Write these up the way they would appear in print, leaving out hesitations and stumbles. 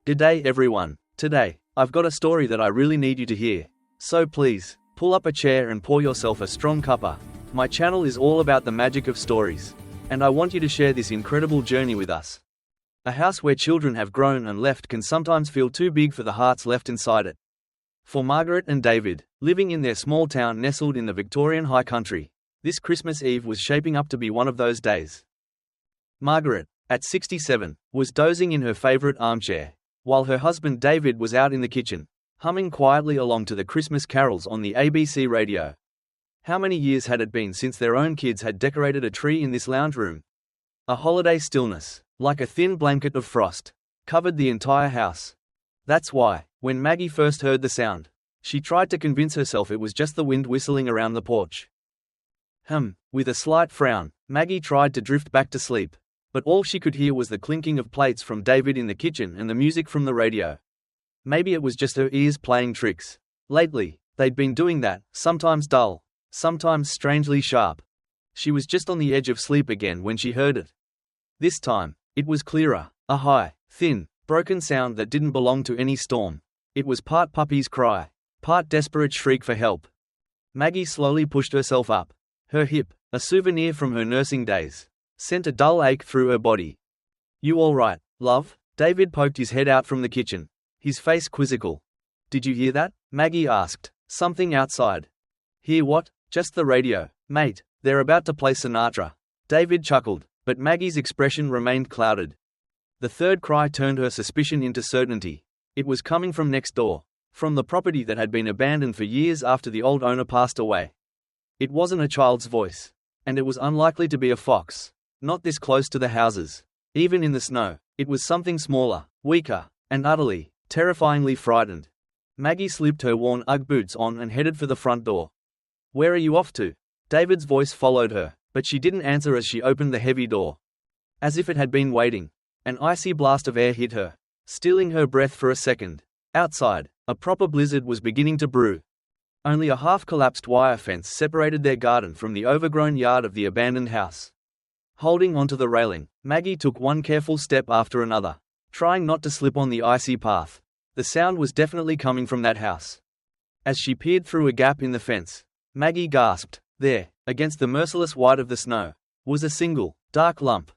G'day everyone. Today, I've got a story that I really need you to hear. So please, pull up a chair and pour yourself a strong cuppa. My channel is all about the magic of stories. And I want you to share this incredible journey with us. A house where children have grown and left can sometimes feel too big for the hearts left inside it. For Margaret and David, living in their small town nestled in the Victorian high country, this Christmas Eve was shaping up to be one of those days. Margaret, at 67, was dozing in her favorite armchair, while her husband David was out in the kitchen, humming quietly along to the Christmas carols on the ABC radio. How many years had it been since their own kids had decorated a tree in this lounge room? A holiday stillness, like a thin blanket of frost, covered the entire house. That's why, when Maggie first heard the sound, she tried to convince herself it was just the wind whistling around the porch. With a slight frown, Maggie tried to drift back to sleep, but all she could hear was the clinking of plates from David in the kitchen and the music from the radio. Maybe it was just her ears playing tricks. Lately, they'd been doing that, sometimes dull, sometimes strangely sharp. She was just on the edge of sleep again when she heard it. This time, it was clearer, a high, thin, broken sound that didn't belong to any storm. It was part puppy's cry, part desperate shriek for help. Maggie slowly pushed herself up. Her hip, a souvenir from her nursing days, sent a dull ache through her body. "You all right, love?" David poked his head out from the kitchen, his face quizzical. "Did you hear that?" Maggie asked. "Something outside." "Hear what?" "Just the radio, mate. They're about to play Sinatra." David chuckled, but Maggie's expression remained clouded. The third cry turned her suspicion into certainty. It was coming from next door, from the property that had been abandoned for years after the old owner passed away. It wasn't a child's voice, and it was unlikely to be a fox. Not this close to the houses. Even in the snow, it was something smaller, weaker, and utterly, terrifyingly frightened. Maggie slipped her worn Ugg boots on and headed for the front door. "Where are you off to?" David's voice followed her, but she didn't answer as she opened the heavy door. As if it had been waiting, an icy blast of air hit her, stealing her breath for a second. Outside, a proper blizzard was beginning to brew. Only a half-collapsed wire fence separated their garden from the overgrown yard of the abandoned house. Holding onto the railing, Maggie took one careful step after another, trying not to slip on the icy path. The sound was definitely coming from that house. As she peered through a gap in the fence, Maggie gasped. There, against the merciless white of the snow, was a single, dark lump.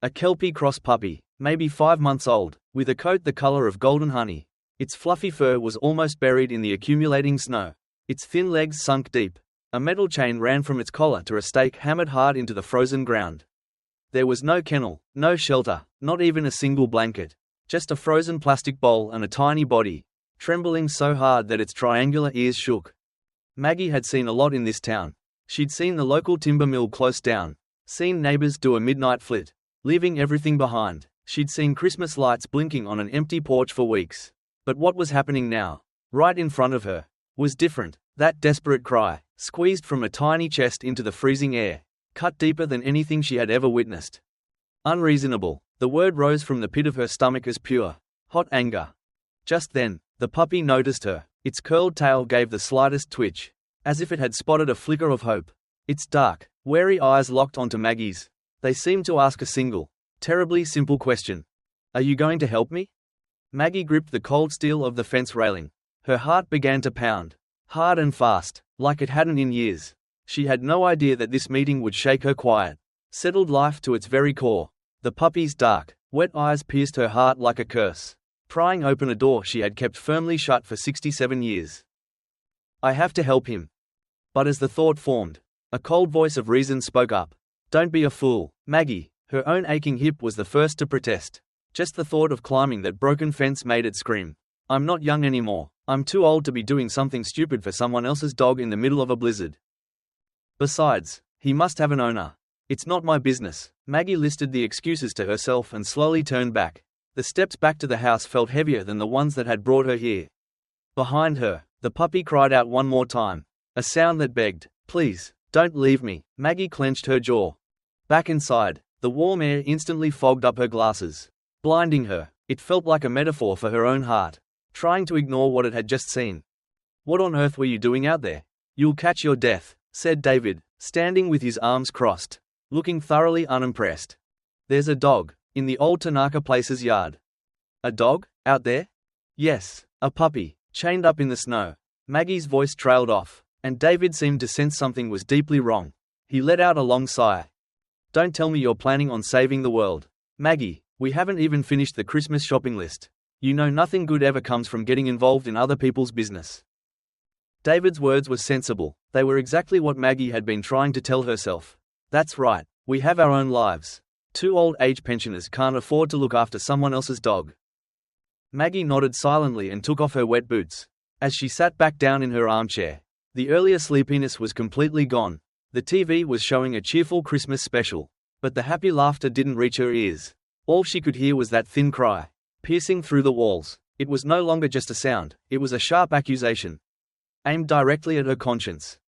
A Kelpie cross puppy, maybe 5 months old, with a coat the color of golden honey. Its fluffy fur was almost buried in the accumulating snow. Its thin legs sunk deep. A metal chain ran from its collar to a stake hammered hard into the frozen ground. There was no kennel, no shelter, not even a single blanket. Just a frozen plastic bowl and a tiny body, trembling so hard that its triangular ears shook. Maggie had seen a lot in this town. She'd seen the local timber mill close down, seen neighbors do a midnight flit, leaving everything behind. She'd seen Christmas lights blinking on an empty porch for weeks. But what was happening now, right in front of her, was different. That desperate cry, squeezed from a tiny chest into the freezing air, cut deeper than anything she had ever witnessed. Unreasonable, the word rose from the pit of her stomach as pure, hot anger. Just then, the puppy noticed her. Its curled tail gave the slightest twitch, as if it had spotted a flicker of hope. Its dark, wary eyes locked onto Maggie's. They seemed to ask a single, terribly simple question. "Are you going to help me?" Maggie gripped the cold steel of the fence railing. Her heart began to pound, hard and fast, like it hadn't in years. She had no idea that this meeting would shake her quiet, settled life to its very core. The puppy's dark, wet eyes pierced her heart like a curse, prying open a door she had kept firmly shut for 67 years. "I have to help him." But as the thought formed, a cold voice of reason spoke up. "Don't be a fool, Maggie." Her own aching hip was the first to protest. Just the thought of climbing that broken fence made it scream. "I'm not young anymore. I'm too old to be doing something stupid for someone else's dog in the middle of a blizzard. Besides, he must have an owner. It's not my business." Maggie listed the excuses to herself and slowly turned back. The steps back to the house felt heavier than the ones that had brought her here. Behind her, the puppy cried out one more time, a sound that begged, "Please, don't leave me." Maggie clenched her jaw. Back inside, the warm air instantly fogged up her glasses, blinding her. It felt like a metaphor for her own heart, trying to ignore what it had just seen. "What on earth were you doing out there?" "You'll catch your death," said David, standing with his arms crossed, looking thoroughly unimpressed. "There's a dog in the old Tanaka Place's yard." A dog? Out there? Yes, a puppy, chained up in the snow. Maggie's voice trailed off, and David seemed to sense something was deeply wrong. He let out a long sigh. Don't tell me you're planning on saving the world. Maggie, we haven't even finished the Christmas shopping list. You know nothing good ever comes from getting involved in other people's business. David's words were sensible. They were exactly what Maggie had been trying to tell herself. That's right, we have our own lives. 2 old age pensioners can't afford to look after someone else's dog. Maggie nodded silently and took off her wet boots. As she sat back down in her armchair, the earlier sleepiness was completely gone. The TV was showing a cheerful Christmas special, but the happy laughter didn't reach her ears. All she could hear was that thin cry, piercing through the walls. It was no longer just a sound, it was a sharp accusation, aimed directly at her conscience.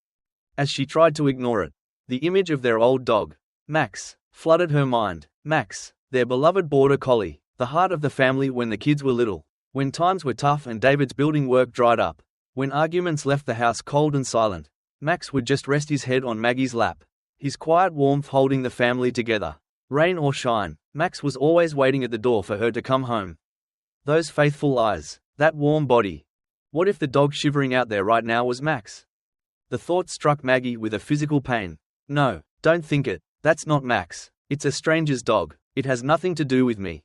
As she tried to ignore it, the image of their old dog, Max, flooded her mind. Max, their beloved border collie, the heart of the family when the kids were little, when times were tough and David's building work dried up, when arguments left the house cold and silent, Max would just rest his head on Maggie's lap, his quiet warmth holding the family together. Rain or shine, Max was always waiting at the door for her to come home. Those faithful eyes, that warm body. What if the dog shivering out there right now was Max? The thought struck Maggie with a physical pain. No, don't think it. That's not Max. It's a stranger's dog. It has nothing to do with me.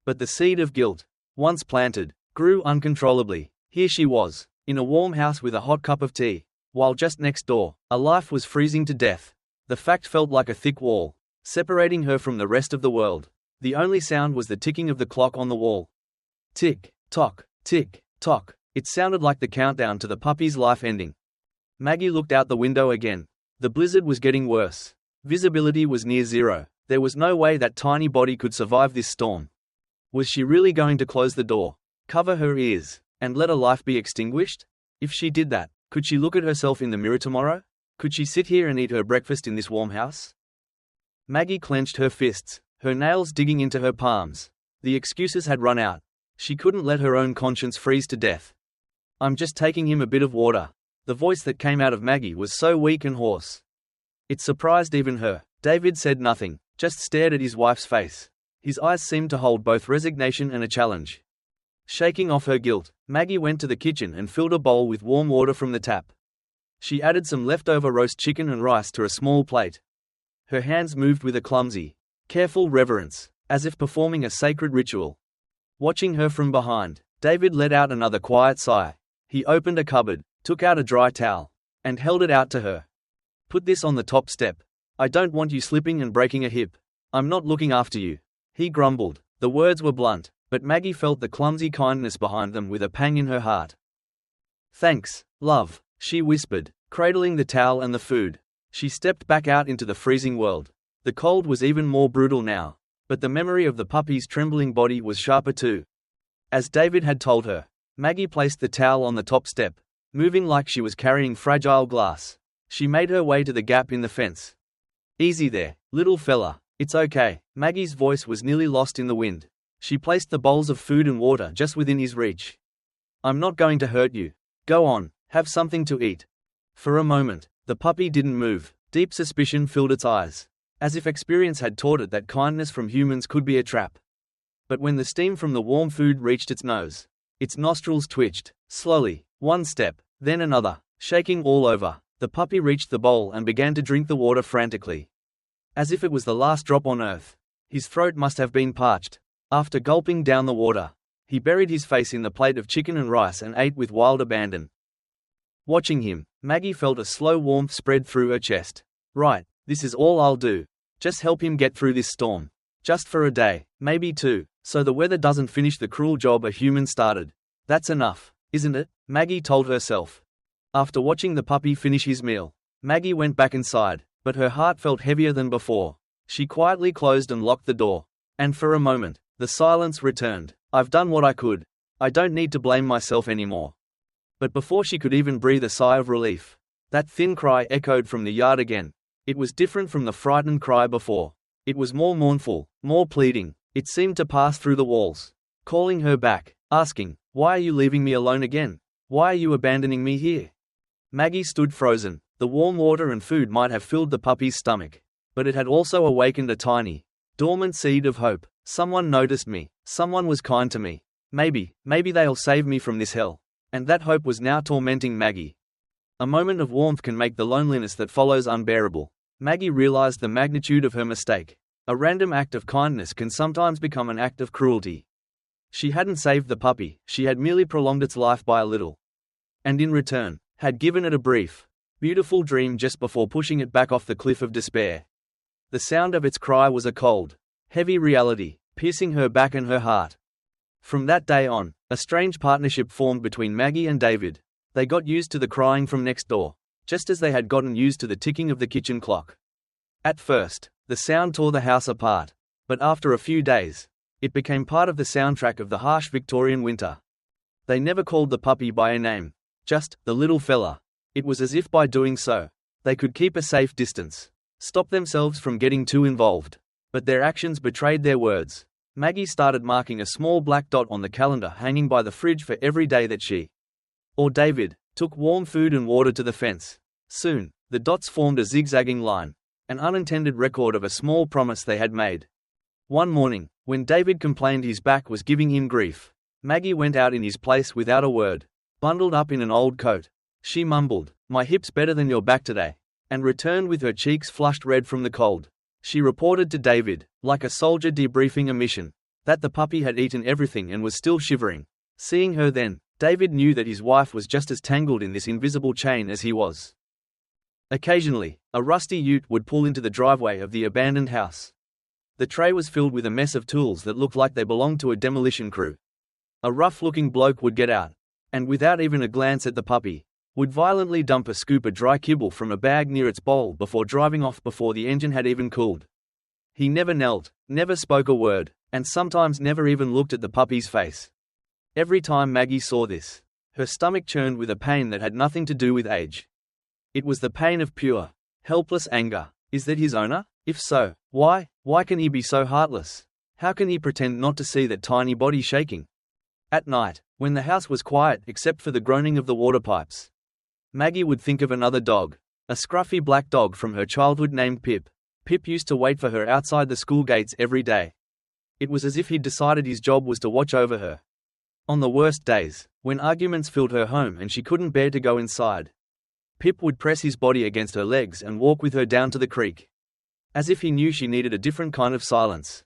But the seed of guilt, once planted, grew uncontrollably. Here she was, in a warm house with a hot cup of tea, while just next door, a life was freezing to death. The fact felt like a thick wall, separating her from the rest of the world. The only sound was the ticking of the clock on the wall. Tick, tock, tick, tock. It sounded like the countdown to the puppy's life ending. Maggie looked out the window again. The blizzard was getting worse. Visibility was near zero. There was no way that tiny body could survive this storm. Was she really going to close the door, cover her ears, and let a life be extinguished? If she did that, could she look at herself in the mirror tomorrow? Could she sit here and eat her breakfast in this warm house? Maggie clenched her fists, her nails digging into her palms. The excuses had run out. She couldn't let her own conscience freeze to death. I'm just taking him a bit of water. The voice that came out of Maggie was so weak and hoarse. It surprised even her. David said nothing, just stared at his wife's face. His eyes seemed to hold both resignation and a challenge. Shaking off her guilt, Maggie went to the kitchen and filled a bowl with warm water from the tap. She added some leftover roast chicken and rice to a small plate. Her hands moved with a clumsy, careful reverence, as if performing a sacred ritual. Watching her from behind, David let out another quiet sigh. He opened a cupboard, took out a dry towel, and held it out to her. Put this on the top step. I don't want you slipping and breaking a hip. I'm not looking after you. He grumbled. The words were blunt, but Maggie felt the clumsy kindness behind them with a pang in her heart. Thanks, love, she whispered, cradling the towel and the food. She stepped back out into the freezing world. The cold was even more brutal now, but the memory of the puppy's trembling body was sharper too. As David had told her, Maggie placed the towel on the top step, moving like she was carrying fragile glass. She made her way to the gap in the fence. Easy there, little fella, it's okay. Maggie's voice was nearly lost in the wind. She placed the bowls of food and water just within his reach. I'm not going to hurt you. Go on, have something to eat. For a moment, the puppy didn't move. Deep suspicion filled its eyes, as if experience had taught it that kindness from humans could be a trap. But when the steam from the warm food reached its nose, its nostrils twitched. Slowly, one step, then another, shaking all over, the puppy reached the bowl and began to drink the water frantically. As if it was the last drop on earth. His throat must have been parched. After gulping down the water, he buried his face in the plate of chicken and rice and ate with wild abandon. Watching him, Maggie felt a slow warmth spread through her chest. Right, this is all I'll do. Just help him get through this storm. Just for a day, maybe two, so the weather doesn't finish the cruel job a human started. That's enough, isn't it? Maggie told herself. After watching the puppy finish his meal, Maggie went back inside, but her heart felt heavier than before. She quietly closed and locked the door. And for a moment, the silence returned. I've done what I could. I don't need to blame myself anymore. But before she could even breathe a sigh of relief, that thin cry echoed from the yard again. It was different from the frightened cry before. It was more mournful, more pleading. It seemed to pass through the walls, calling her back, asking, "Why are you leaving me alone again? Why are you abandoning me here?" Maggie stood frozen. The warm water and food might have filled the puppy's stomach, but it had also awakened a tiny, dormant seed of hope, Someone noticed me. Someone was kind to me. Maybe they'll save me from this hell. And that hope was now tormenting Maggie. A moment of warmth can make the loneliness that follows unbearable. Maggie realized the magnitude of her mistake. A random act of kindness can sometimes become an act of cruelty. She hadn't saved the puppy, she had merely prolonged its life by a little. And in return, had given it a brief, beautiful dream just before pushing it back off the cliff of despair. The sound of its cry was a cold, heavy reality, piercing her back and her heart. From that day on, a strange partnership formed between Maggie and David. They got used to the crying from next door, just as they had gotten used to the ticking of the kitchen clock. At first, the sound tore the house apart, but after a few days, it became part of the soundtrack of the harsh Victorian winter. They never called the puppy by a name, just the little fella. It was as if by doing so, they could keep a safe distance, stop themselves from getting too involved. But their actions betrayed their words. Maggie started marking a small black dot on the calendar hanging by the fridge for every day that she, or David, took warm food and water to the fence. Soon, the dots formed a zigzagging line, an unintended record of a small promise they had made. One morning, when David complained his back was giving him grief, Maggie went out in his place without a word. Bundled up in an old coat, she mumbled, "My hip's better than your back today," and returned with her cheeks flushed red from the cold. She reported to David, like a soldier debriefing a mission, that the puppy had eaten everything and was still shivering. Seeing her then, David knew that his wife was just as tangled in this invisible chain as he was. Occasionally, a rusty ute would pull into the driveway of the abandoned house. The tray was filled with a mess of tools that looked like they belonged to a demolition crew. A rough-looking bloke would get out, and without even a glance at the puppy, would violently dump a scoop of dry kibble from a bag near its bowl before driving off before the engine had even cooled. He never knelt, never spoke a word, and sometimes never even looked at the puppy's face. Every time Maggie saw this, her stomach churned with a pain that had nothing to do with age. It was the pain of pure, helpless anger. Is that his owner? If so, why can he be so heartless? How can he pretend not to see that tiny body shaking? At night, when the house was quiet except for the groaning of the water pipes, Maggie would think of another dog, a scruffy black dog from her childhood named Pip. Pip used to wait for her outside the school gates every day. It was as if he'd decided his job was to watch over her. On the worst days, when arguments filled her home and she couldn't bear to go inside, Pip would press his body against her legs and walk with her down to the creek, as if he knew she needed a different kind of silence.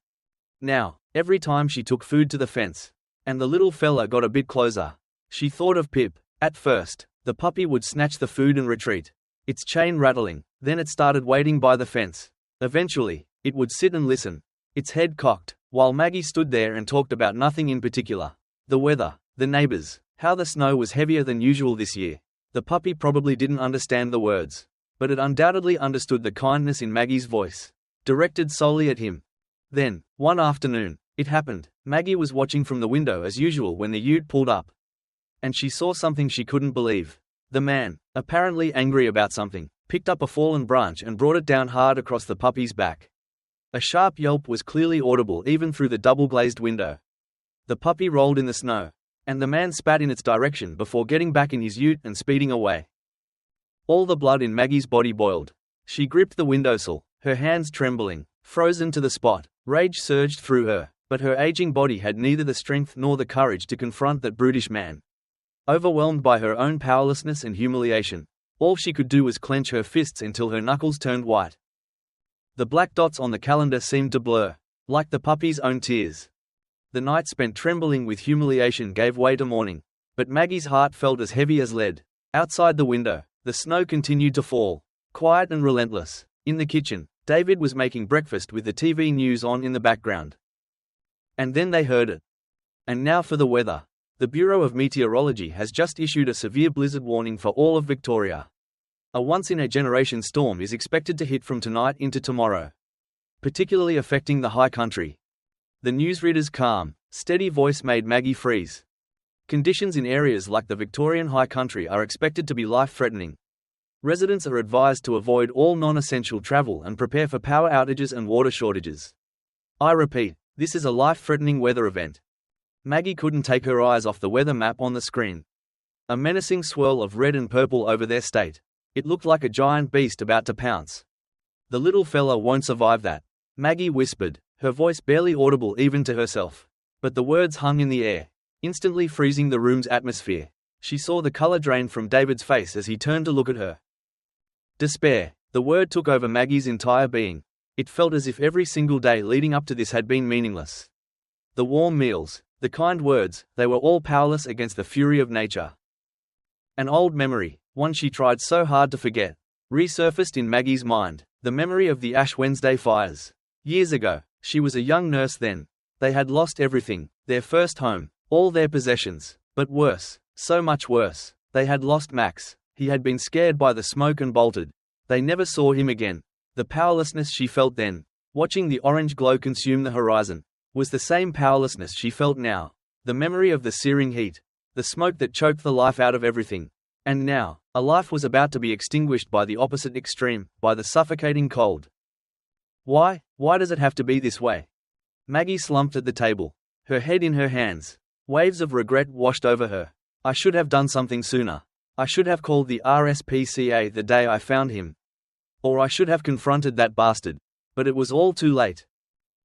Now, every time she took food to the fence, and the little fella got a bit closer, she thought of Pip. At first, the puppy would snatch the food and retreat, its chain rattling. Then it started waiting by the fence. Eventually, it would sit and listen, its head cocked, while Maggie stood there and talked about nothing in particular. The weather, the neighbors, how the snow was heavier than usual this year. The puppy probably didn't understand the words, but it undoubtedly understood the kindness in Maggie's voice, directed solely at him. Then, one afternoon, it happened. Maggie was watching from the window as usual when the ute pulled up, and she saw something she couldn't believe. The man, apparently angry about something, picked up a fallen branch and brought it down hard across the puppy's back. A sharp yelp was clearly audible even through the double-glazed window. The puppy rolled in the snow, and the man spat in its direction before getting back in his ute and speeding away. All the blood in Maggie's body boiled. She gripped the windowsill, her hands trembling, frozen to the spot. Rage surged through her, but her aging body had neither the strength nor the courage to confront that brutish man. Overwhelmed by her own powerlessness and humiliation, all she could do was clench her fists until her knuckles turned white. The black dots on the calendar seemed to blur, like the puppy's own tears. The night spent trembling with humiliation gave way to morning, but Maggie's heart felt as heavy as lead. Outside the window, the snow continued to fall, quiet and relentless. In the kitchen, David was making breakfast with the TV news on in the background. And then they heard it. And now for the weather. The Bureau of Meteorology has just issued a severe blizzard warning for all of Victoria. A once-in-a-generation storm is expected to hit from tonight into tomorrow, particularly affecting the high country. The newsreader's calm, steady voice made Maggie freeze. Conditions in areas like the Victorian high country are expected to be life-threatening. Residents are advised to avoid all non-essential travel and prepare for power outages and water shortages. I repeat, this is a life-threatening weather event. Maggie couldn't take her eyes off the weather map on the screen. A menacing swirl of red and purple over their state. It looked like a giant beast about to pounce. The little fella won't survive that, Maggie whispered, her voice barely audible even to herself. But the words hung in the air, instantly freezing the room's atmosphere. She saw the color drain from David's face as he turned to look at her. Despair. The word took over Maggie's entire being. It felt as if every single day leading up to this had been meaningless. The warm meals, the kind words, they were all powerless against the fury of nature. An old memory, one she tried so hard to forget, resurfaced in Maggie's mind, the memory of the Ash Wednesday fires. Years ago, she was a young nurse then. They had lost everything, their first home, all their possessions, but worse, so much worse, they had lost Max. He had been scared by the smoke and bolted. They never saw him again. The powerlessness she felt then, watching the orange glow consume the horizon, was the same powerlessness she felt now. The memory of the searing heat, the smoke that choked the life out of everything. And now, a life was about to be extinguished by the opposite extreme, by the suffocating cold. Why does it have to be this way? Maggie slumped at the table, her head in her hands. Waves of regret washed over her. I should have done something sooner. I should have called the RSPCA the day I found him. Or I should have confronted that bastard. But it was all too late.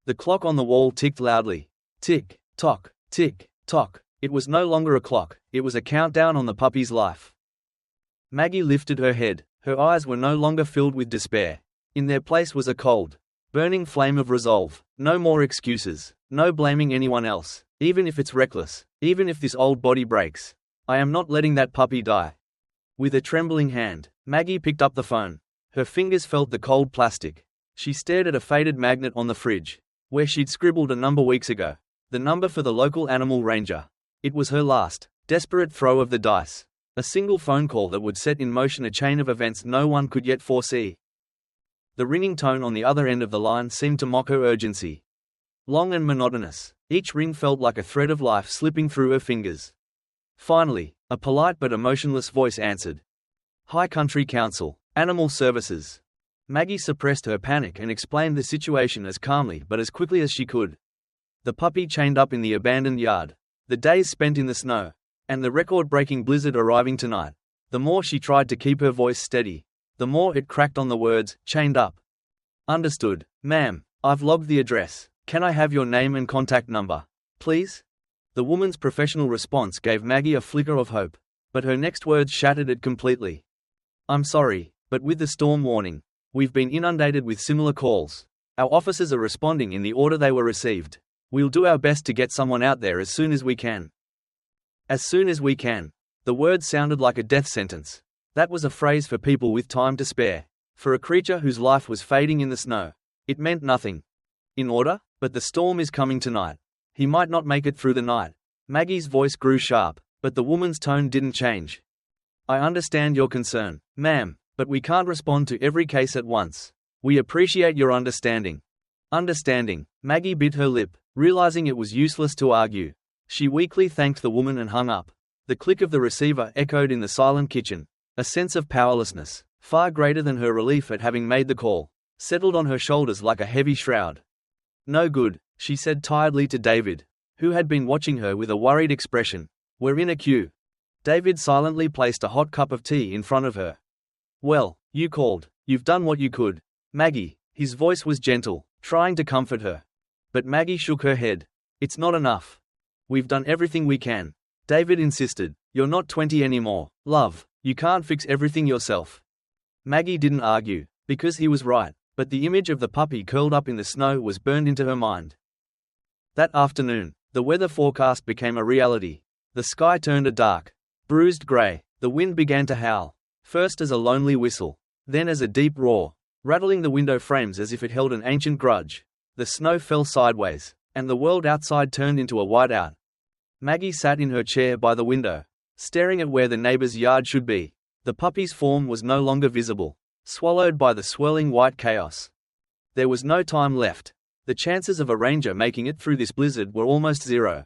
The clock on the wall ticked loudly. Tick, tock, tick, tock. It was no longer a clock, it was a countdown on the puppy's life. Maggie lifted her head. Her eyes were no longer filled with despair. In their place was a cold, burning flame of resolve. No more excuses. No blaming anyone else. Even if it's reckless. Even if this old body breaks. I am not letting that puppy die. With a trembling hand, Maggie picked up the phone. Her fingers felt the cold plastic. She stared at a faded magnet on the fridge, where she'd scribbled a number weeks ago. The number for the local animal ranger. It was her last, desperate throw of the dice. A single phone call that would set in motion a chain of events no one could yet foresee. The ringing tone on the other end of the line seemed to mock her urgency. Long and monotonous, each ring felt like a thread of life slipping through her fingers. Finally, a polite but emotionless voice answered. High Country Council, Animal Services. Maggie suppressed her panic and explained the situation as calmly but as quickly as she could. The puppy chained up in the abandoned yard. The days spent in the snow. And the record-breaking blizzard arriving tonight. The more she tried to keep her voice steady, the more it cracked on the words, chained up. Understood, ma'am. I've logged the address. Can I have your name and contact number, please? The woman's professional response gave Maggie a flicker of hope, but her next words shattered it completely. I'm sorry, but with the storm warning, we've been inundated with similar calls. Our officers are responding in the order they were received. We'll do our best to get someone out there as soon as we can. As soon as we can. The word sounded like a death sentence. That was a phrase for people with time to spare. For a creature whose life was fading in the snow, it meant nothing. In order? But the storm is coming tonight. He might not make it through the night. Maggie's voice grew sharp, but the woman's tone didn't change. I understand your concern, ma'am, but we can't respond to every case at once. We appreciate your understanding. Understanding. Maggie bit her lip, realizing it was useless to argue. She weakly thanked the woman and hung up. The click of the receiver echoed in the silent kitchen. A sense of powerlessness, far greater than her relief at having made the call, settled on her shoulders like a heavy shroud. No good, she said tiredly to David, who had been watching her with a worried expression. We're in a queue. David silently placed a hot cup of tea in front of her. Well, you called. You've done what you could. Maggie, his voice was gentle, trying to comfort her. But Maggie shook her head. It's not enough. We've done everything we can. David insisted. You're not 20 anymore, love. You can't fix everything yourself. Maggie didn't argue, because he was right. But the image of the puppy curled up in the snow was burned into her mind. That afternoon, the weather forecast became a reality. The sky turned a dark, bruised grey. The wind began to howl, first as a lonely whistle, then as a deep roar, rattling the window frames as if it held an ancient grudge. The snow fell sideways, and the world outside turned into a whiteout. Maggie sat in her chair by the window, staring at where the neighbor's yard should be. The puppy's form was no longer visible, swallowed by the swirling white chaos. There was no time left. The chances of a ranger making it through this blizzard were almost zero.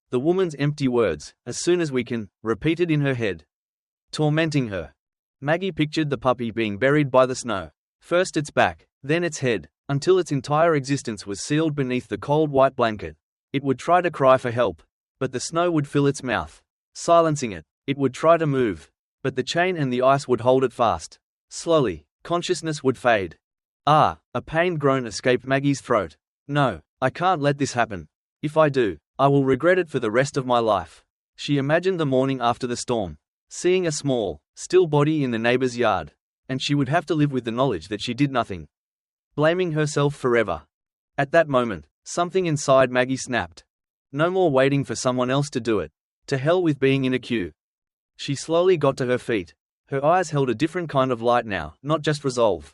The woman's empty words, as soon as we can, repeated in her head, tormenting her. Maggie pictured the puppy being buried by the snow. First its back, then its head, until its entire existence was sealed beneath the cold white blanket. It would try to cry for help, but the snow would fill its mouth, silencing it. It would try to move, but the chain and the ice would hold it fast. Slowly, consciousness would fade. Ah! A pained groan escaped Maggie's throat. No, I can't let this happen. If I do, I will regret it for the rest of my life. She imagined the morning after the storm, seeing a small, still body in the neighbor's yard, and she would have to live with the knowledge that she did nothing, blaming herself forever. At that moment, something inside Maggie snapped. No more waiting for someone else to do it. To hell with being in a queue. She slowly got to her feet. Her eyes held a different kind of light now, not just resolve,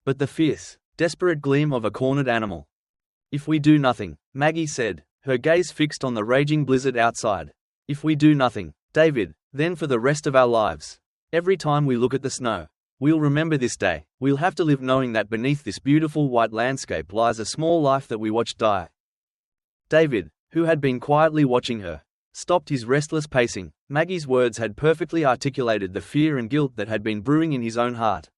but the fierce, desperate gleam of a cornered animal. If we do nothing, Maggie said, her gaze fixed on the raging blizzard outside. If we do nothing, David, then for the rest of our lives, every time we look at the snow, we'll remember this day. We'll have to live knowing that beneath this beautiful white landscape lies a small life that we watched die. David, who had been quietly watching her, stopped his restless pacing. Maggie's words had perfectly articulated the fear and guilt that had been brewing in his own heart.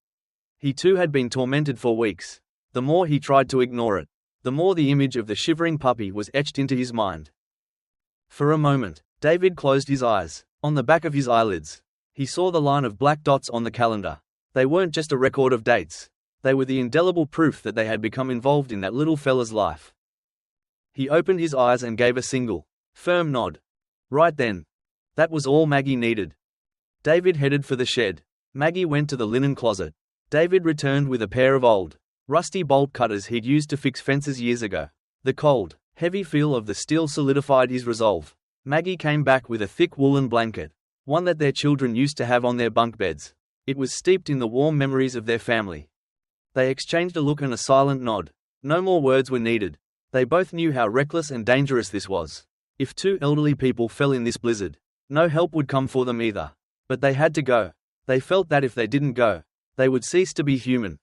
He too had been tormented for weeks. The more he tried to ignore it, the more the image of the shivering puppy was etched into his mind. For a moment, David closed his eyes. On the back of his eyelids, he saw the line of black dots on the calendar. They weren't just a record of dates. They were the indelible proof that they had become involved in that little fella's life. He opened his eyes and gave a single, firm nod. Right then. That was all Maggie needed. David headed for the shed. Maggie went to the linen closet. David returned with a pair of old, rusty bolt cutters he'd used to fix fences years ago. The cold, heavy feel of the steel solidified his resolve. Maggie came back with a thick woolen blanket, one that their children used to have on their bunk beds. It was steeped in the warm memories of their family. They exchanged a look and a silent nod. No more words were needed. They both knew how reckless and dangerous this was. If two elderly people fell in this blizzard, no help would come for them either. But they had to go. They felt that if they didn't go, they would cease to be human.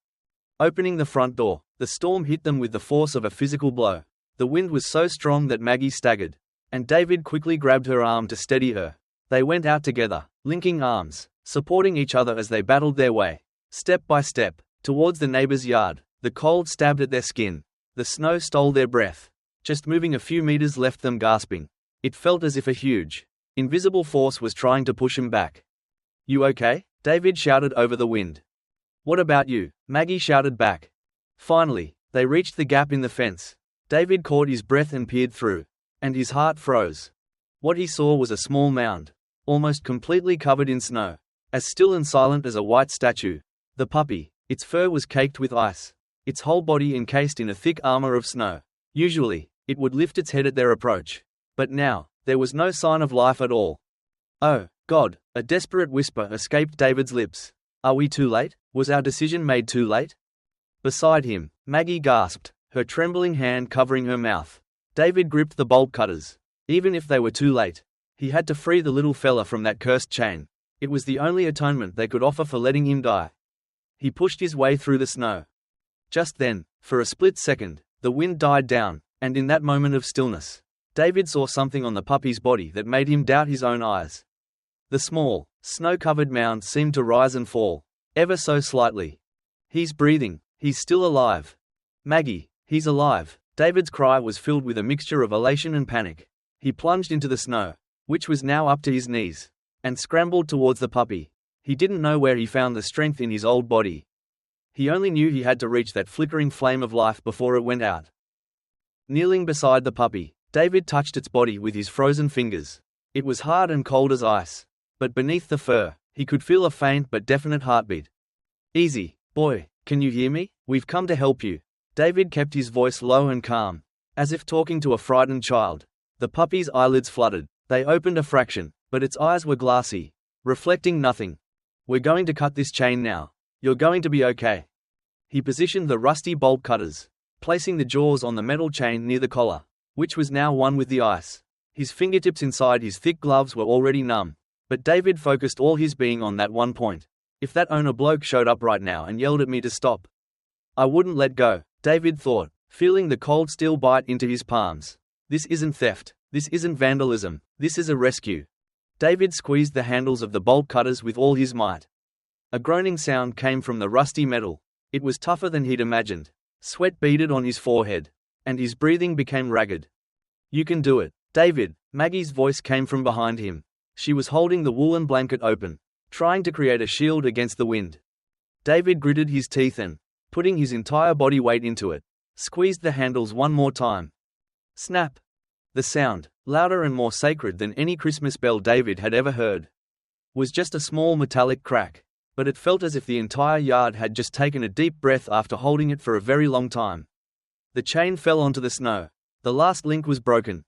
Opening the front door, the storm hit them with the force of a physical blow. The wind was so strong that Maggie staggered, and David quickly grabbed her arm to steady her. They went out together, linking arms, supporting each other as they battled their way, step by step, towards the neighbor's yard. The cold stabbed at their skin. The snow stole their breath. Just moving a few meters left them gasping. It felt as if a huge, invisible force was trying to push him back. "You okay?" David shouted over the wind. "What about you?" Maggie shouted back. Finally, they reached the gap in the fence. David caught his breath and peered through, and his heart froze. What he saw was a small mound, almost completely covered in snow, as still and silent as a white statue. The puppy, its fur was caked with ice, its whole body encased in a thick armor of snow. Usually, it would lift its head at their approach. But now, there was no sign of life at all. "Oh, God," a desperate whisper escaped David's lips. "Are we too late? Was our decision made too late?" Beside him, Maggie gasped, her trembling hand covering her mouth. David gripped the bolt cutters. Even if they were too late, he had to free the little fella from that cursed chain. It was the only atonement they could offer for letting him die. He pushed his way through the snow. Just then, for a split second, the wind died down, and in that moment of stillness, David saw something on the puppy's body that made him doubt his own eyes. The small, snow-covered mound seemed to rise and fall, ever so slightly. "He's breathing, he's still alive. Maggie, he's alive." David's cry was filled with a mixture of elation and panic. He plunged into the snow, which was now up to his knees, and scrambled towards the puppy. He didn't know where he found the strength in his old body. He only knew he had to reach that flickering flame of life before it went out. Kneeling beside the puppy, David touched its body with his frozen fingers. It was hard and cold as ice, but beneath the fur, he could feel a faint but definite heartbeat. "Easy, boy, can you hear me? We've come to help you." David kept his voice low and calm, as if talking to a frightened child. The puppy's eyelids fluttered. They opened a fraction, but its eyes were glassy, reflecting nothing. "We're going to cut this chain now. You're going to be okay." He positioned the rusty bolt cutters, placing the jaws on the metal chain near the collar, which was now one with the ice. His fingertips inside his thick gloves were already numb, but David focused all his being on that one point. "If that owner bloke showed up right now and yelled at me to stop, I wouldn't let go," David thought, feeling the cold steel bite into his palms. "This isn't theft, this isn't vandalism, this is a rescue." David squeezed the handles of the bolt cutters with all his might. A groaning sound came from the rusty metal. It was tougher than he'd imagined. Sweat beaded on his forehead, and his breathing became ragged. "You can do it, David." Maggie's voice came from behind him. She was holding the woolen blanket open, trying to create a shield against the wind. David gritted his teeth and, putting his entire body weight into it, squeezed the handles one more time. Snap! The sound, louder and more sacred than any Christmas bell David had ever heard, was just a small metallic crack, but it felt as if the entire yard had just taken a deep breath after holding it for a very long time. The chain fell onto the snow. The last link was broken.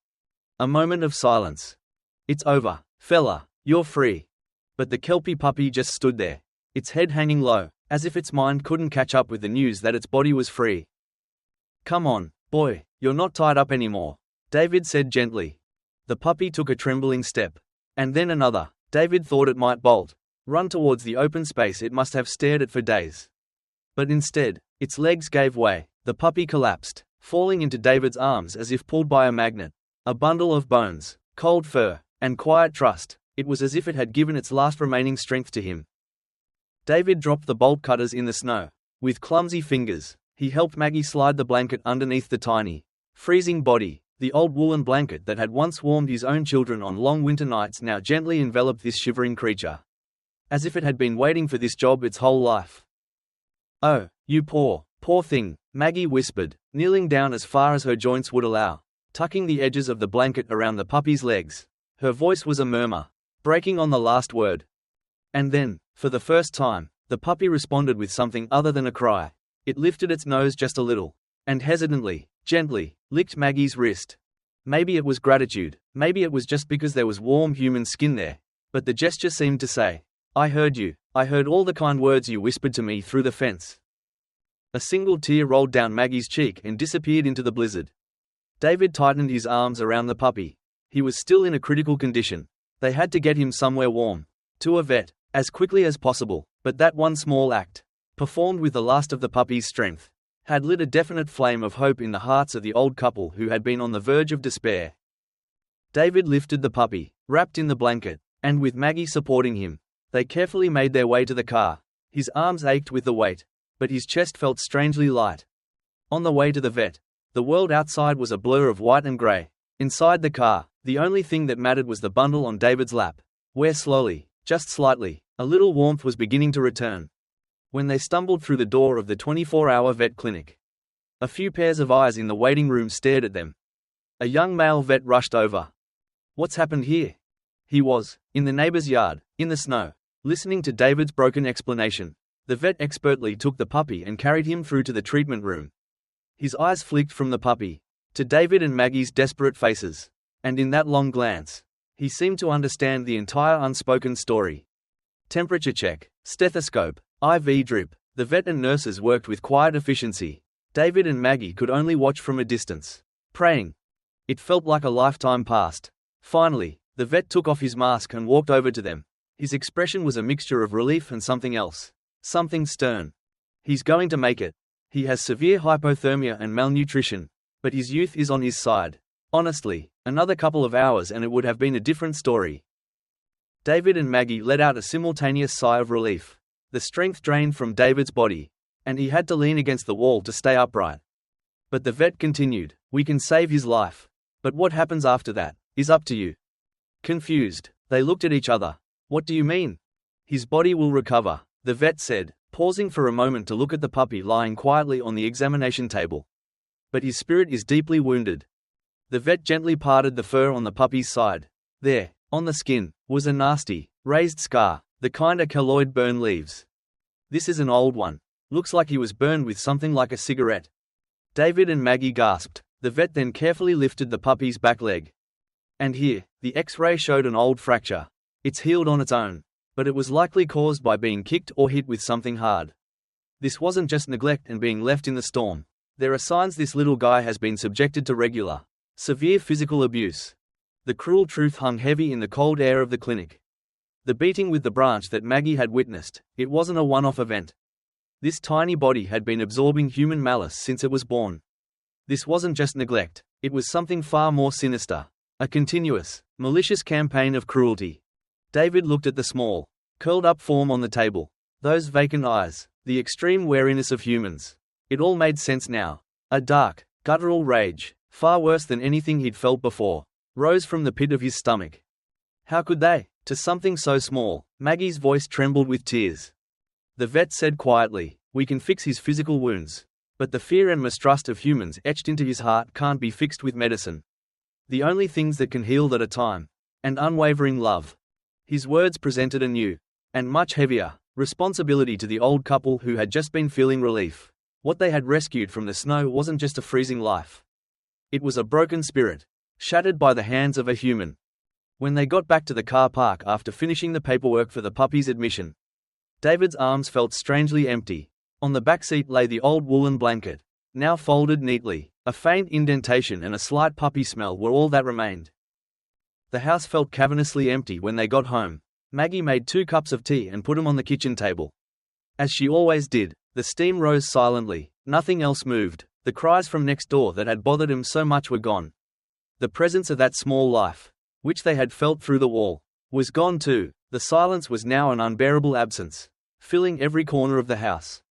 A moment of silence. "It's over, fella, you're free." But the Kelpie puppy just stood there, its head hanging low, as if its mind couldn't catch up with the news that its body was free. "Come on, boy, you're not tied up anymore," David said gently. The puppy took a trembling step. And then another. David thought it might bolt, run towards the open space it must have stared at for days. But instead, its legs gave way, the puppy collapsed, falling into David's arms as if pulled by a magnet. A bundle of bones, cold fur, and quiet trust, it was as if it had given its last remaining strength to him. David dropped the bolt cutters in the snow. With clumsy fingers, he helped Maggie slide the blanket underneath the tiny, freezing body. The old woolen blanket that had once warmed his own children on long winter nights now gently enveloped this shivering creature, as if it had been waiting for this job its whole life. "Oh, you poor, poor thing," Maggie whispered, kneeling down as far as her joints would allow, tucking the edges of the blanket around the puppy's legs. Her voice was a murmur, breaking on the last word. And then, for the first time, the puppy responded with something other than a cry. It lifted its nose just a little, and hesitantly, gently, licked Maggie's wrist. Maybe it was gratitude, maybe it was just because there was warm human skin there, but the gesture seemed to say, "I heard you, I heard all the kind words you whispered to me through the fence." A single tear rolled down Maggie's cheek and disappeared into the blizzard. David tightened his arms around the puppy. He was still in a critical condition. They had to get him somewhere warm. To a vet, as quickly as possible, but that one small act, performed with the last of the puppy's strength, had lit a definite flame of hope in the hearts of the old couple who had been on the verge of despair. David lifted the puppy, wrapped in the blanket, and with Maggie supporting him, they carefully made their way to the car. His arms ached with the weight, but his chest felt strangely light. On the way to the vet, the world outside was a blur of white and grey. Inside the car, the only thing that mattered was the bundle on David's lap, where slowly, just slightly, a little warmth was beginning to return. When they stumbled through the door of the 24-hour vet clinic, a few pairs of eyes in the waiting room stared at them. A young male vet rushed over. "What's happened here?" He was, in the neighbor's yard, in the snow, listening to David's broken explanation. The vet expertly took the puppy and carried him through to the treatment room. His eyes flicked from the puppy to David and Maggie's desperate faces, and in that long glance, he seemed to understand the entire unspoken story. Temperature check, stethoscope, IV drip. The vet and nurses worked with quiet efficiency. David and Maggie could only watch from a distance, praying. It felt like a lifetime passed. Finally, the vet took off his mask and walked over to them. His expression was a mixture of relief and something else, something stern. "He's going to make it. He has severe hypothermia and malnutrition, but his youth is on his side. Honestly, another couple of hours and it would have been a different story." David and Maggie let out a simultaneous sigh of relief. The strength drained from David's body, and he had to lean against the wall to stay upright. But the vet continued, "We can save his life. But what happens after that is up to you." Confused, they looked at each other. "What do you mean?" "His body will recover," the vet said, pausing for a moment to look at the puppy lying quietly on the examination table. "But his spirit is deeply wounded." The vet gently parted the fur on the puppy's side. There, on the skin, was a nasty, raised scar, the kind a keloid burn leaves. "This is an old one. Looks like he was burned with something like a cigarette." David and Maggie gasped. The vet then carefully lifted the puppy's back leg. "And here, the X-ray showed an old fracture. It's healed on its own, but it was likely caused by being kicked or hit with something hard. This wasn't just neglect and being left in the storm. There are signs this little guy has been subjected to regular, severe physical abuse." The cruel truth hung heavy in the cold air of the clinic. The beating with the branch that Maggie had witnessed, it wasn't a one-off event. This tiny body had been absorbing human malice since it was born. This wasn't just neglect, it was something far more sinister. A continuous, malicious campaign of cruelty. David looked at the small, curled-up form on the table. Those vacant eyes, the extreme wariness of humans. It all made sense now. A dark, guttural rage, far worse than anything he'd felt before, rose from the pit of his stomach. How could they? To something so small. Maggie's voice trembled with tears. The vet said quietly, "We can fix his physical wounds, But the fear and mistrust of humans etched into his heart can't be fixed with medicine. The only things that can heal that are time and unwavering love. His words presented a new, and much heavier, responsibility to the old couple who had just been feeling relief. What they had rescued from the snow wasn't just a freezing life. It was a broken spirit, shattered by the hands of a human. When they got back to the car park after finishing the paperwork for the puppy's admission, David's arms felt strangely empty. On the back seat lay the old woolen blanket, now folded neatly. A faint indentation and a slight puppy smell were all that remained. The house felt cavernously empty when they got home. Maggie made 2 cups of tea and put them on the kitchen table. As she always did, the steam rose silently, nothing else moved. The cries from next door that had bothered him so much were gone. The presence of that small life, which they had felt through the wall, was gone too. The silence was now an unbearable absence, filling every corner of the house.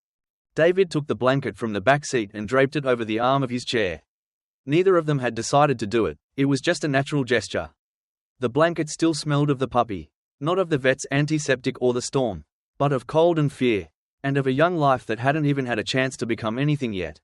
David took the blanket from the back seat and draped it over the arm of his chair. Neither of them had decided to do it, it was just a natural gesture. The blanket still smelled of the puppy, not of the vet's antiseptic or the storm, but of cold and fear, and of a young life that hadn't even had a chance to become anything yet.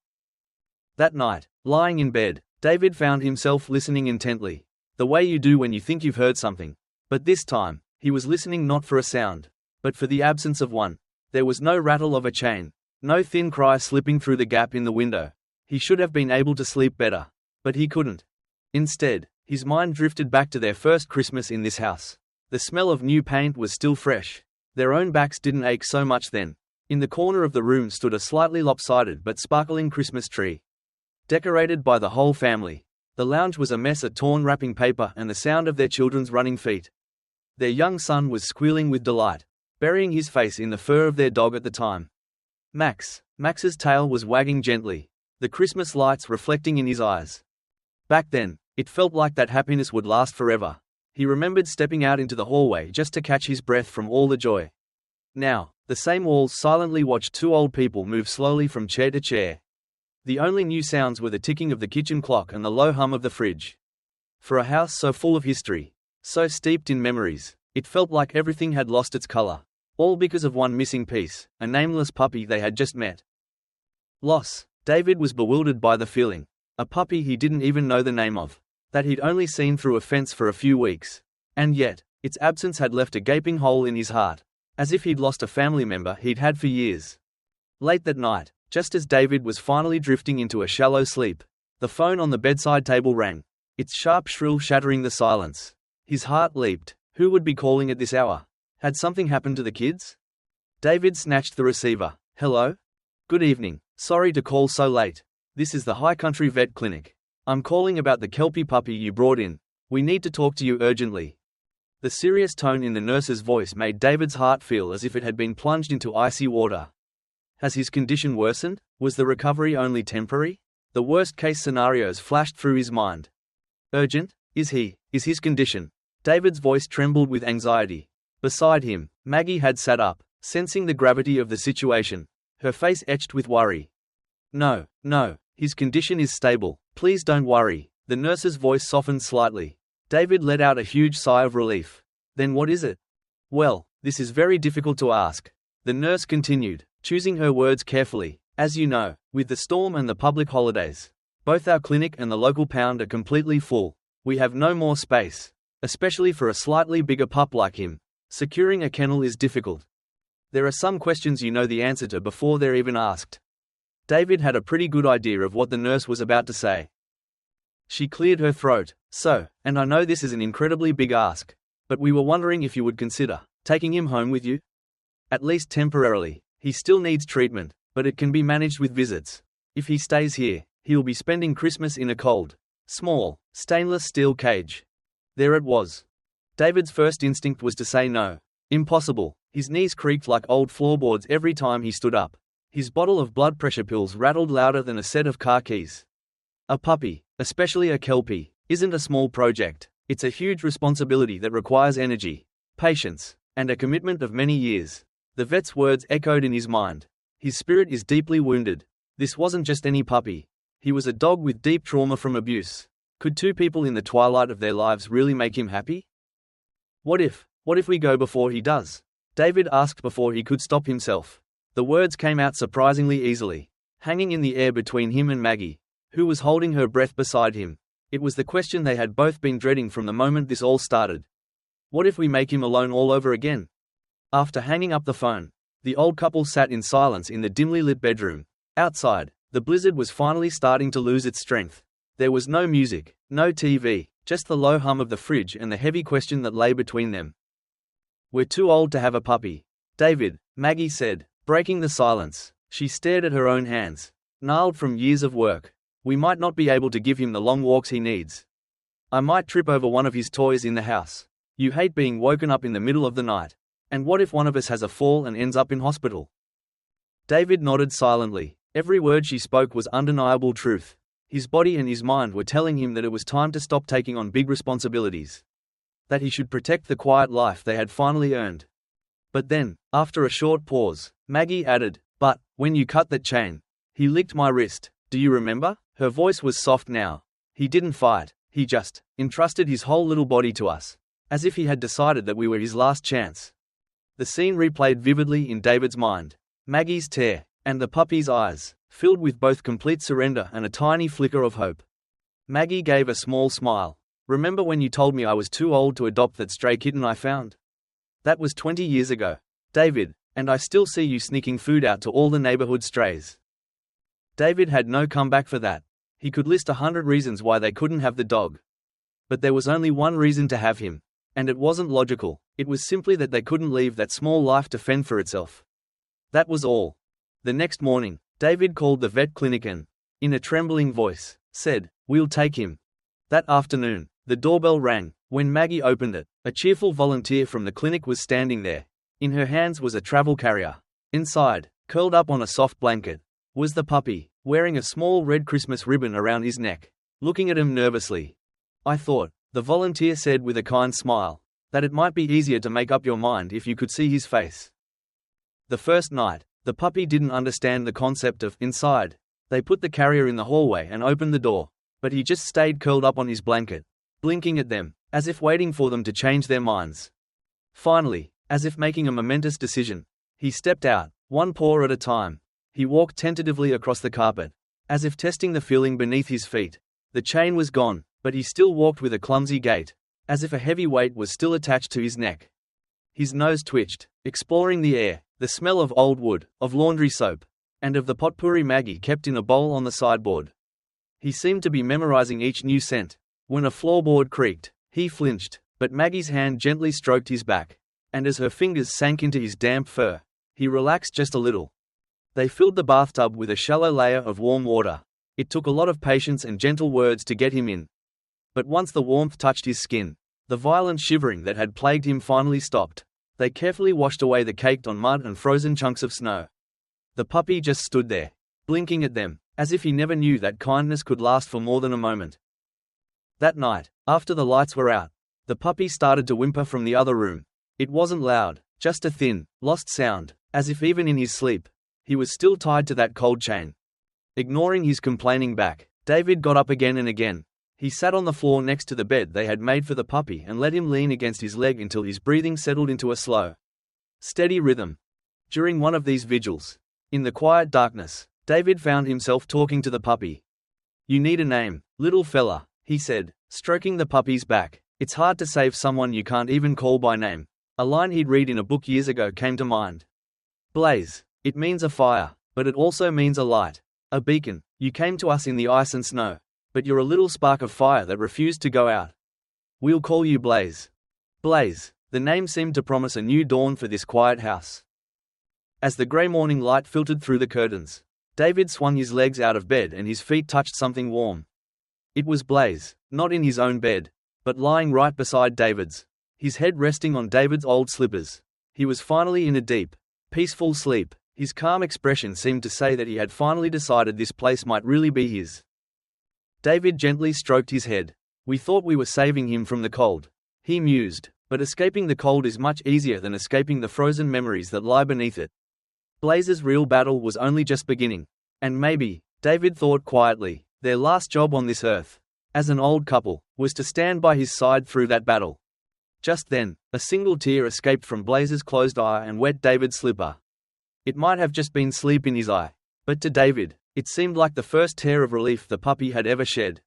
That night, lying in bed, David found himself listening intently, the way you do when you think you've heard something. But this time, he was listening not for a sound, but for the absence of one. There was no rattle of a chain, no thin cry slipping through the gap in the window. He should have been able to sleep better, but he couldn't. Instead, his mind drifted back to their first Christmas in this house. The smell of new paint was still fresh. Their own backs didn't ache so much then. In the corner of the room stood a slightly lopsided but sparkling Christmas tree, decorated by the whole family. The lounge was a mess of torn wrapping paper and the sound of their children's running feet. Their young son was squealing with delight, burying his face in the fur of their dog at the time. Max's tail was wagging gently, the Christmas lights reflecting in his eyes. Back then, it felt like that happiness would last forever. He remembered stepping out into the hallway just to catch his breath from all the joy. Now, the same walls silently watched 2 old people move slowly from chair to chair. The only new sounds were the ticking of the kitchen clock and the low hum of the fridge. For a house so full of history, so steeped in memories, it felt like everything had lost its color. All because of one missing piece, a nameless puppy they had just met. Loss. David was bewildered by the feeling. A puppy he didn't even know the name of, that he'd only seen through a fence for a few weeks. And yet, its absence had left a gaping hole in his heart, as if he'd lost a family member he'd had for years. Late that night, just as David was finally drifting into a shallow sleep, the phone on the bedside table rang, its sharp shrill shattering the silence. His heart leaped. Who would be calling at this hour? Had something happened to the kids? David snatched the receiver. Hello? Good evening. Sorry to call so late. This is the High Country Vet Clinic. I'm calling about the Kelpie puppy you brought in. We need to talk to you urgently. The serious tone in the nurse's voice made David's heart feel as if it had been plunged into icy water. Has his condition worsened? Was the recovery only temporary? The worst-case scenarios flashed through his mind. Urgent? Is his condition? David's voice trembled with anxiety. Beside him, Maggie had sat up, sensing the gravity of the situation, her face etched with worry. No, his condition is stable. Please don't worry. The nurse's voice softened slightly. David let out a huge sigh of relief. Then what is it? Well, this is very difficult to ask. The nurse continued, choosing her words carefully. As you know, with the storm and the public holidays, both our clinic and the local pound are completely full. We have no more space, especially for a slightly bigger pup like him. Securing a kennel is difficult. There are some questions you know the answer to before they're even asked. David had a pretty good idea of what the nurse was about to say. She cleared her throat. So, and I know this is an incredibly big ask, but we were wondering if you would consider taking him home with you? At least temporarily. He still needs treatment, but it can be managed with visits. If he stays here, he'll be spending Christmas in a cold, small, stainless steel cage. There it was. David's first instinct was to say no. Impossible. His knees creaked like old floorboards every time he stood up. His bottle of blood pressure pills rattled louder than a set of car keys. A puppy, especially a Kelpie, isn't a small project. It's a huge responsibility that requires energy, patience, and a commitment of many years. The vet's words echoed in his mind. His spirit is deeply wounded. This wasn't just any puppy. He was a dog with deep trauma from abuse. Could 2 people in the twilight of their lives really make him happy? What if we go before he does? David asked before he could stop himself. The words came out surprisingly easily. hanging in the air between him and Maggie, who was holding her breath beside him. It was the question they had both been dreading from the moment this all started. What if we make him alone all over again? After hanging up the phone, the old couple sat in silence in the dimly lit bedroom. Outside, the blizzard was finally starting to lose its strength. There was no music, no TV, just the low hum of the fridge and the heavy question that lay between them. "We're too old to have a puppy, David," Maggie said, breaking the silence. She stared at her own hands, gnarled from years of work. "We might not be able to give him the long walks he needs. I might trip over one of his toys in the house. You hate being woken up in the middle of the night. And what if one of us has a fall and ends up in hospital?" David nodded silently. Every word she spoke was undeniable truth. His body and his mind were telling him that it was time to stop taking on big responsibilities. That he should protect the quiet life they had finally earned. But then, after a short pause, Maggie added, "But, when you cut that chain, he licked my wrist, do you remember?" Her voice was soft now. "He didn't fight, he just entrusted his whole little body to us, as if he had decided that we were his last chance." The scene replayed vividly in David's mind. Maggie's tear, and the puppy's eyes, filled with both complete surrender and a tiny flicker of hope. Maggie gave a small smile. "Remember when you told me I was too old to adopt that stray kitten I found? That was 20 years ago, David, and I still see you sneaking food out to all the neighborhood strays." David had no comeback for that. He could list 100 reasons why they couldn't have the dog. But there was only one reason to have him. And it wasn't logical, it was simply that they couldn't leave that small life to fend for itself. That was all. The next morning, David called the vet clinic and, in a trembling voice, said, "We'll take him." That afternoon, the doorbell rang. When Maggie opened it, a cheerful volunteer from the clinic was standing there. In her hands was a travel carrier. Inside, curled up on a soft blanket, was the puppy, wearing a small red Christmas ribbon around his neck, looking at him nervously. "I thought," the volunteer said with a kind smile, "that it might be easier to make up your mind if you could see his face." The first night, the puppy didn't understand the concept of inside. They put the carrier in the hallway and opened the door, but he just stayed curled up on his blanket, blinking at them, as if waiting for them to change their minds. Finally, as if making a momentous decision, he stepped out, one paw at a time. He walked tentatively across the carpet, as if testing the feeling beneath his feet. The chain was gone, but he still walked with a clumsy gait, as if a heavy weight was still attached to his neck. His nose twitched, exploring the air, the smell of old wood, of laundry soap, and of the potpourri Maggie kept in a bowl on the sideboard. He seemed to be memorizing each new scent. When a floorboard creaked, he flinched, but Maggie's hand gently stroked his back, and as her fingers sank into his damp fur, he relaxed just a little. They filled the bathtub with a shallow layer of warm water. It took a lot of patience and gentle words to get him in. But once the warmth touched his skin, the violent shivering that had plagued him finally stopped. They carefully washed away the caked on mud and frozen chunks of snow. The puppy just stood there, blinking at them, as if he never knew that kindness could last for more than a moment. That night, after the lights were out, the puppy started to whimper from the other room. It wasn't loud, just a thin, lost sound, as if even in his sleep, he was still tied to that cold chain. Ignoring his complaining back, David got up again and again. He sat on the floor next to the bed they had made for the puppy and let him lean against his leg until his breathing settled into a slow, steady rhythm. During one of these vigils, in the quiet darkness, David found himself talking to the puppy. "You need a name, little fella," he said, stroking the puppy's back. "It's hard to save someone you can't even call by name." A line he'd read in a book years ago came to mind. "Blaze. It means a fire, but it also means a light, a beacon. You came to us in the ice and snow, but you're a little spark of fire that refused to go out. We'll call you Blaze." Blaze. The name seemed to promise a new dawn for this quiet house. As the grey morning light filtered through the curtains, David swung his legs out of bed and his feet touched something warm. It was Blaze, not in his own bed, but lying right beside David's, his head resting on David's old slippers. He was finally in a deep, peaceful sleep. His calm expression seemed to say that he had finally decided this place might really be his. David gently stroked his head. "We thought we were saving him from the cold," he mused, "but escaping the cold is much easier than escaping the frozen memories that lie beneath it." Blaze's real battle was only just beginning. And maybe, David thought quietly, their last job on this earth, as an old couple, was to stand by his side through that battle. Just then, a single tear escaped from Blaze's closed eye and wet David's slipper. It might have just been sleep in his eye, but to David, It seemed like the first tear of relief the puppy had ever shed.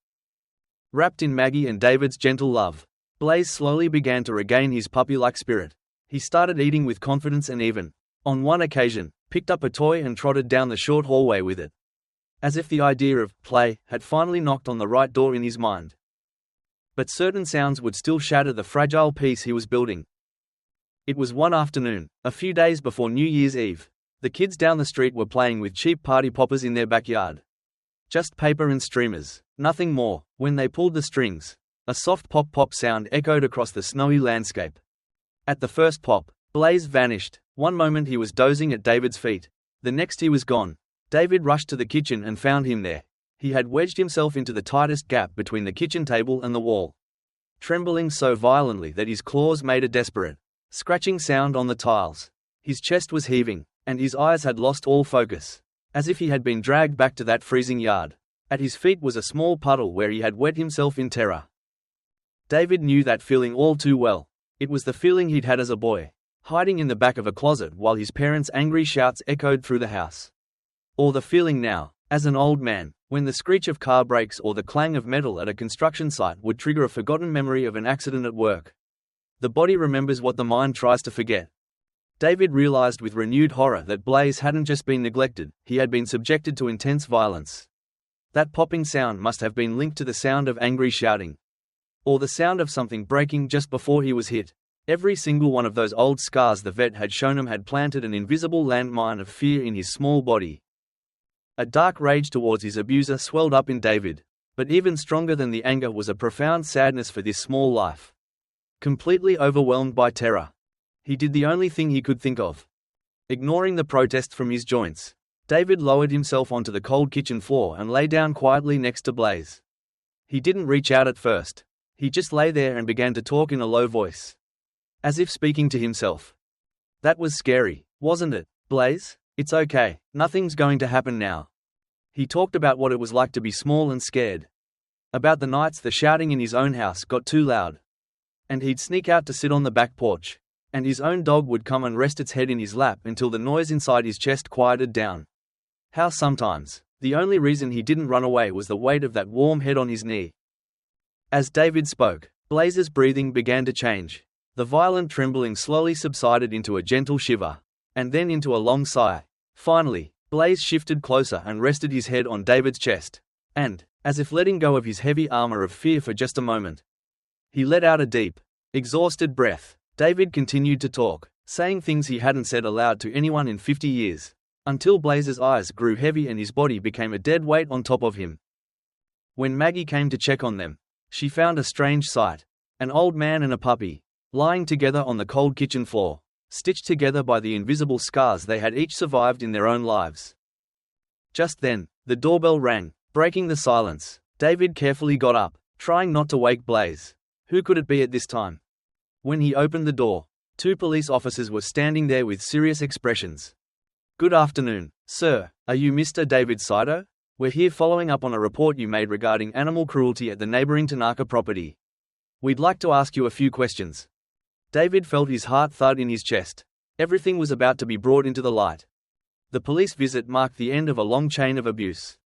Wrapped in Maggie and David's gentle love, Blaze slowly began to regain his puppy-like spirit. He started eating with confidence and even, on one occasion, picked up a toy and trotted down the short hallway with it. As if the idea of play had finally knocked on the right door in his mind. But certain sounds would still shatter the fragile peace he was building. It was one afternoon, a few days before New Year's Eve. The kids down the street were playing with cheap party poppers in their backyard. Just paper and streamers, nothing more. When they pulled the strings, a soft pop-pop sound echoed across the snowy landscape. At the first pop, Blaze vanished. One moment he was dozing at David's feet, the next he was gone. David rushed to the kitchen and found him there. He had wedged himself into the tightest gap between the kitchen table and the wall, trembling so violently that his claws made a desperate, scratching sound on the tiles. His chest was heaving, and his eyes had lost all focus, as if he had been dragged back to that freezing yard. At his feet was a small puddle where he had wet himself in terror. David knew that feeling all too well. It was the feeling he'd had as a boy, hiding in the back of a closet while his parents' angry shouts echoed through the house. Or the feeling now, as an old man, when the screech of car brakes or the clang of metal at a construction site would trigger a forgotten memory of an accident at work. The body remembers what the mind tries to forget. David realized with renewed horror that Blaze hadn't just been neglected, he had been subjected to intense violence. That popping sound must have been linked to the sound of angry shouting. Or the sound of something breaking just before he was hit. Every single one of those old scars the vet had shown him had planted an invisible landmine of fear in his small body. A dark rage towards his abuser swelled up in David, but even stronger than the anger was a profound sadness for this small life. Completely overwhelmed by terror, he did the only thing he could think of. Ignoring the protest from his joints, David lowered himself onto the cold kitchen floor and lay down quietly next to Blaze. He didn't reach out at first. He just lay there and began to talk in a low voice, as if speaking to himself. That was scary, wasn't it, Blaze? It's okay, nothing's going to happen now. He talked about what it was like to be small and scared. About the nights the shouting in his own house got too loud, and he'd sneak out to sit on the back porch, and his own dog would come and rest its head in his lap until the noise inside his chest quieted down. How sometimes, the only reason he didn't run away was the weight of that warm head on his knee. As David spoke, Blaze's breathing began to change. The violent trembling slowly subsided into a gentle shiver, and then into a long sigh. Finally, Blaze shifted closer and rested his head on David's chest, and, as if letting go of his heavy armor of fear for just a moment, he let out a deep, exhausted breath. David continued to talk, saying things he hadn't said aloud to anyone in 50 years, until Blaze's eyes grew heavy and his body became a dead weight on top of him. When Maggie came to check on them, she found a strange sight. An old man and a puppy, lying together on the cold kitchen floor, stitched together by the invisible scars they had each survived in their own lives. Just then, the doorbell rang, breaking the silence. David carefully got up, trying not to wake Blaze. Who could it be at this time? When he opened the door, 2 police officers were standing there with serious expressions. "Good afternoon, sir. Are you Mr. David Saito? We're here following up on a report you made regarding animal cruelty at the neighboring Tanaka property. We'd like to ask you a few questions." David felt his heart thud in his chest. Everything was about to be brought into the light. The police visit marked the end of a long chain of abuse.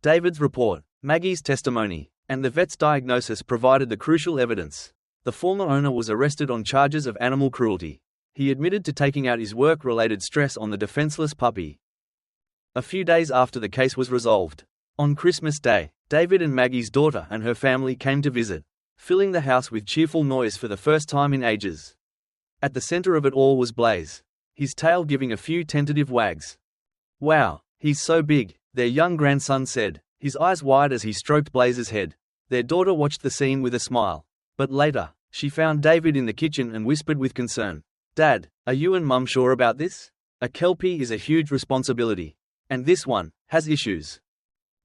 David's report, Maggie's testimony, and the vet's diagnosis provided the crucial evidence. The former owner was arrested on charges of animal cruelty. He admitted to taking out his work-related stress on the defenseless puppy. A few days after the case was resolved, on Christmas Day, David and Maggie's daughter and her family came to visit, filling the house with cheerful noise for the first time in ages. At the center of it all was Blaze, his tail giving a few tentative wags. "Wow, he's so big," their young grandson said, his eyes wide as he stroked Blaze's head. Their daughter watched the scene with a smile. But later, she found David in the kitchen and whispered with concern, "Dad, are you and Mum sure about this? A Kelpie is a huge responsibility. And this one has issues."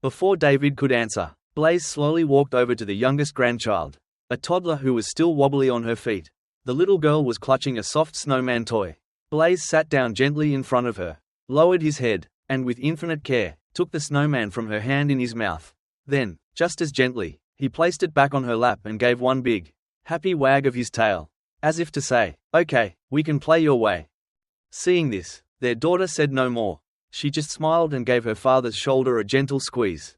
Before David could answer, Blaze slowly walked over to the youngest grandchild, a toddler who was still wobbly on her feet. The little girl was clutching a soft snowman toy. Blaze sat down gently in front of her, lowered his head, and with infinite care, took the snowman from her hand in his mouth. Then, just as gently, he placed it back on her lap and gave one big, happy wag of his tail, as if to say, "Okay, we can play your way." Seeing this, their daughter said no more. She just smiled and gave her father's shoulder a gentle squeeze.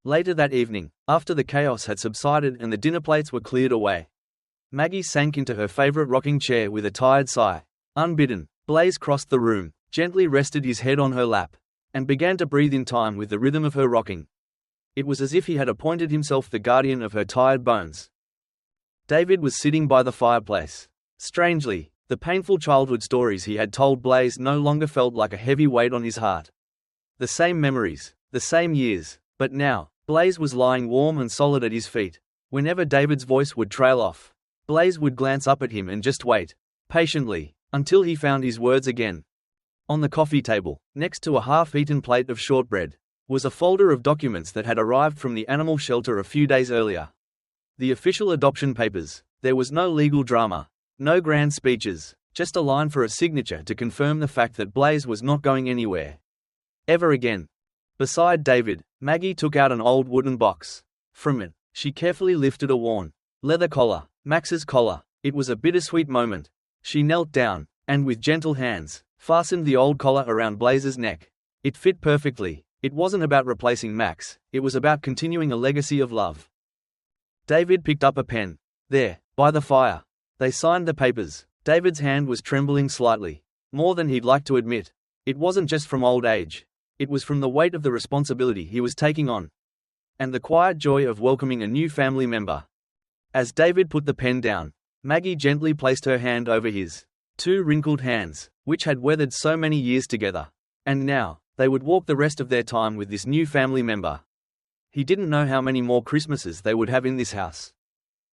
Later that evening, after the chaos had subsided and the dinner plates were cleared away, Maggie sank into her favorite rocking chair with a tired sigh. Unbidden, Blaze crossed the room, gently rested his head on her lap, and began to breathe in time with the rhythm of her rocking. It was as if he had appointed himself the guardian of her tired bones. David was sitting by the fireplace. Strangely, the painful childhood stories he had told Blaze no longer felt like a heavy weight on his heart. The same memories, the same years, but now, Blaze was lying warm and solid at his feet. Whenever David's voice would trail off, Blaze would glance up at him and just wait, patiently, until he found his words again. On the coffee table, next to a half-eaten plate of shortbread, was a folder of documents that had arrived from the animal shelter a few days earlier. The official adoption papers. There was no legal drama, no grand speeches, just a line for a signature to confirm the fact that Blaze was not going anywhere ever again. Beside David, Maggie took out an old wooden box. From it, she carefully lifted a worn leather collar, Max's collar. It was a bittersweet moment. She knelt down, and with gentle hands, fastened the old collar around Blaze's neck. It fit perfectly. It wasn't about replacing Max, it was about continuing a legacy of love. David picked up a pen. There, by the fire. They signed the papers. David's hand was trembling slightly, more than he'd like to admit. It wasn't just from old age. It was from the weight of the responsibility he was taking on, and the quiet joy of welcoming a new family member. As David put the pen down, Maggie gently placed her hand over his two wrinkled hands, which had weathered so many years together. And now, they would walk the rest of their time with this new family member. He didn't know how many more Christmases they would have in this house.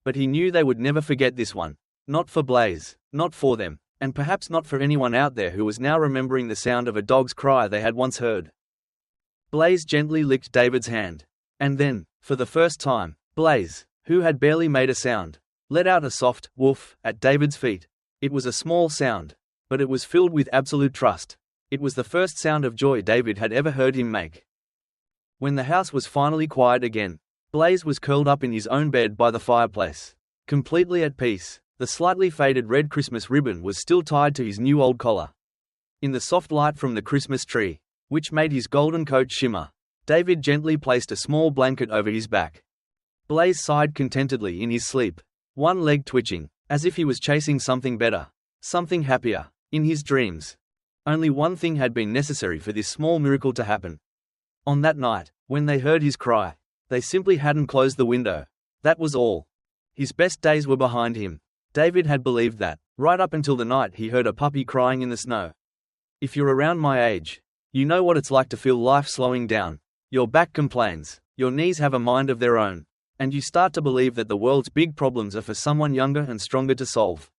But he knew they would never forget this one. Not for Blaze, not for them, and perhaps not for anyone out there who was now remembering the sound of a dog's cry they had once heard. Blaze gently licked David's hand. And then, for the first time, Blaze, who had barely made a sound, let out a soft woof at David's feet. It was a small sound, but it was filled with absolute trust. It was the first sound of joy David had ever heard him make. When the house was finally quiet again, Blaze was curled up in his own bed by the fireplace, completely at peace. The slightly faded red Christmas ribbon was still tied to his new old collar. In the soft light from the Christmas tree, which made his golden coat shimmer, David gently placed a small blanket over his back. Blaze sighed contentedly in his sleep, one leg twitching, as if he was chasing something better, something happier, in his dreams. Only one thing had been necessary for this small miracle to happen. On that night, when they heard his cry, they simply hadn't closed the window. That was all. His best days were behind him. David had believed that, right up until the night he heard a puppy crying in the snow. If you're around my age, you know what it's like to feel life slowing down. Your back complains, your knees have a mind of their own, and you start to believe that the world's big problems are for someone younger and stronger to solve.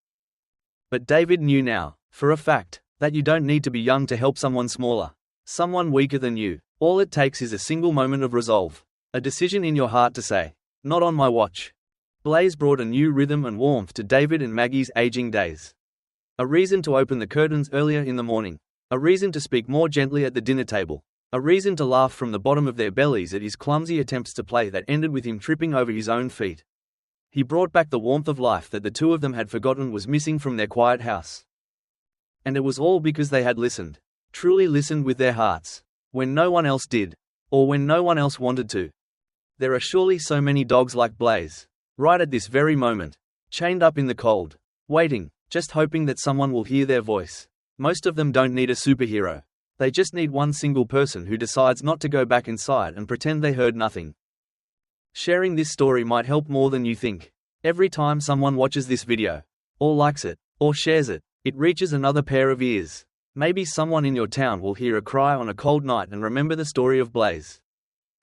But David knew now, for a fact, that you don't need to be young to help someone smaller, someone weaker than you. All it takes is a single moment of resolve, a decision in your heart to say, "Not on my watch." Blaze brought a new rhythm and warmth to David and Maggie's aging days. A reason to open the curtains earlier in the morning, a reason to speak more gently at the dinner table, a reason to laugh from the bottom of their bellies at his clumsy attempts to play that ended with him tripping over his own feet. He brought back the warmth of life that the two of them had forgotten was missing from their quiet house. And it was all because they had listened, truly listened with their hearts, when no one else did, or when no one else wanted to. There are surely so many dogs like Blaze, right at this very moment, chained up in the cold, waiting, just hoping that someone will hear their voice. Most of them don't need a superhero. They just need one single person who decides not to go back inside and pretend they heard nothing. Sharing this story might help more than you think. Every time someone watches this video, or likes it, or shares it, it reaches another pair of ears. Maybe someone in your town will hear a cry on a cold night and remember the story of Blaze.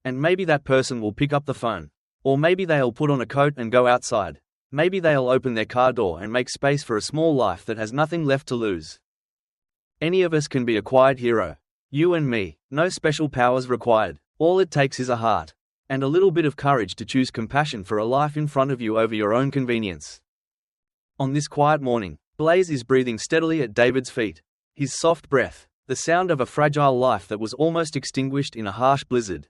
And maybe that person will pick up the phone. Or maybe they'll put on a coat and go outside. Maybe they'll open their car door and make space for a small life that has nothing left to lose. Any of us can be a quiet hero. You and me, no special powers required. All it takes is a heart, and a little bit of courage to choose compassion for a life in front of you over your own convenience. On this quiet morning, Blaze is breathing steadily at David's feet. His soft breath, the sound of a fragile life that was almost extinguished in a harsh blizzard,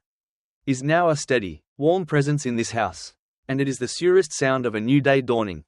is now a steady, warm presence in this house. And it is the surest sound of a new day dawning.